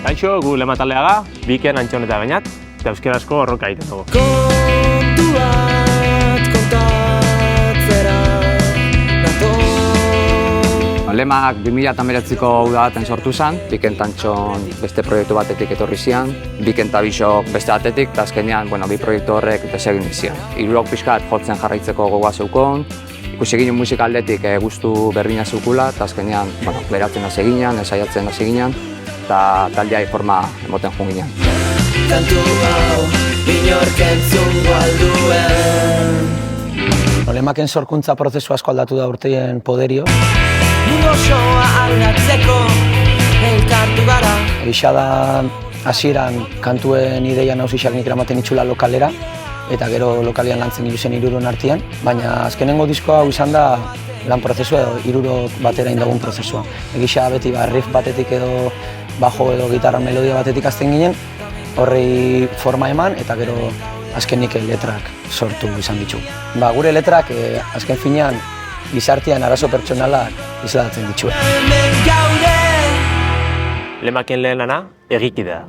Kaixo, gu Lema taldeaga, Biken, Antxon eta Beñat, eta euskarazko roka egiten dugu. Kontu bat kontatzera nator. Lemak 2019ko uda baten sortu zen, Biken eta Antxon beste proiektu batetik etorri zian, Biken eta Bixok beste batetik, eta azkenean, bi proiektu horrek desegin zian. Hirurok pixkat jotzen jarraitzeko gogoa zeukon, ikusi ginen musika aldetik gustu berdina zeukula, eta azkenean beratzen hasi ginen, ensaiatzen hasi ginen, eta taldeai forma emoten joan ginen. Kantu hau inork entzungo alduen. Lemaken sorkuntza prozesu asko aldatu da urteien poderio. Mundu osoa aldatzeko elkartu gara. Egia da hasieran kantuen ideia nausixak nik eramaten itxula lokalera, eta gero lokalean lantzen ilusen hiruron artean, baina azkenengo diskoa hau izan da lan prozesua edo hirurok batera indagun prozesua. Egia beti riff batetik edo bajo edo gitarra melodia batetik azten ginen, horrei forma eman eta gero azkenik letrak sortu izan ditu. Gure letrak azken finean gizartean arazo pertsonalak islatzen ditu. Lemaken lehen lana, egikidea.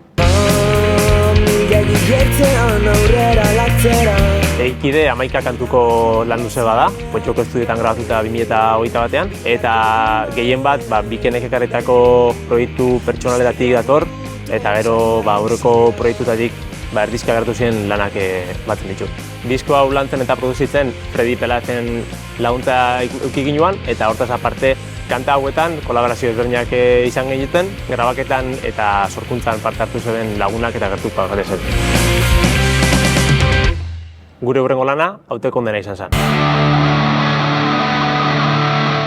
Egikide 11 kantuko lan luze bada, Potxoko estudioetan grabatuta 2021 batean, eta gehien bat Bikenek ekarretako proiektu pertsonaletatik dator, eta gero aurreko proiektutatik erdizka gertu ziren lanak batzen ditu. Disko hau lantzen eta produzitzen Fredi Pelazen laguntza eduki ginoan, eta hortaz aparte kanta hauetan kolaborazio ezberdinak izan egiten, grabaketan eta sorkuntzan parte hartu zeben lagunak eta gertuko gare zen. Gure hurrengo lana, Hautokondena izan zen.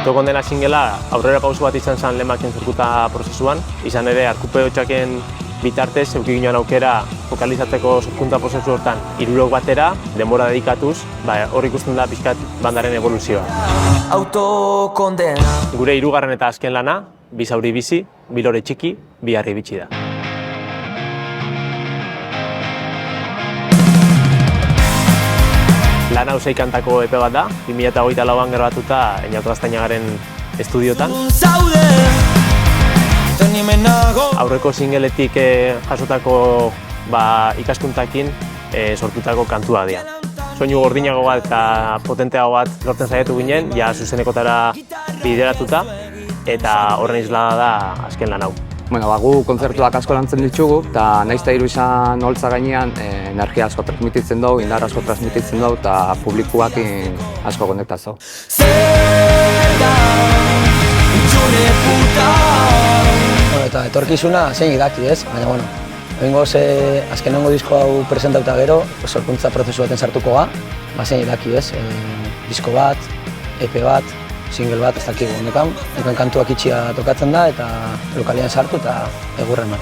Hautokondena singela aurrera pauso bat izan zen Lemaken sorkuntza prozesuan, izan ere Arkupe Hotxaken bitartez eduki ginoan aukera fokalizatzeko sorkuntza prozesu hortan hirurok batera, denbora dedikatuz, hor ikusten da pixkat bandaren evoluzioa. Autokondena. Gure hirugarren eta azken lana, bi zauri bizi, bi lore txiki, bi harri bitxi da. Lan hau 6 kantako epe bat da, 2024an grabatuta Eñaut Gaztainagaren estudiotan. Aurreko singeletik jasotako ikaskuntakin sortutako kantua dira. Soinu gordinago bat eta potenteago bat lortzen saiatu ginen, ja zuzenekotara bideratuta, eta horren islada da azken lan hau. Gu kontzertuak asko lantzen ditugu, eta nahiz eta hiru izan holtza gainean energia asko transmititzen dugu, indar asko transmititzen dugu, eta publikoakin asko konektatzen dugu. Eta etorkizuna zein idaki ez, baina behingoz azkenengo disko hau presentauta gero, sorkuntza prozesu baten sartuko ga, zein idaki ez, disko bat, EP bat, single bat, ez dakigu honekan kantuak itxia tokatzen da eta lokalean sartu eta egurren man.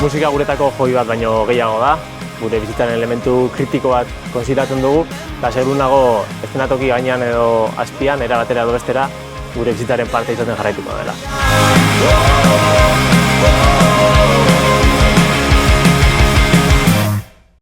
Musika guretako joi bat baino gehiago da, gure bizitzaren elementu kritiko bat konsideratzen dugu, eta seguru nago eszenatoki gainean edo azpian, era batera edo bestera, gure bizitzaren parte izaten jarraituko dela.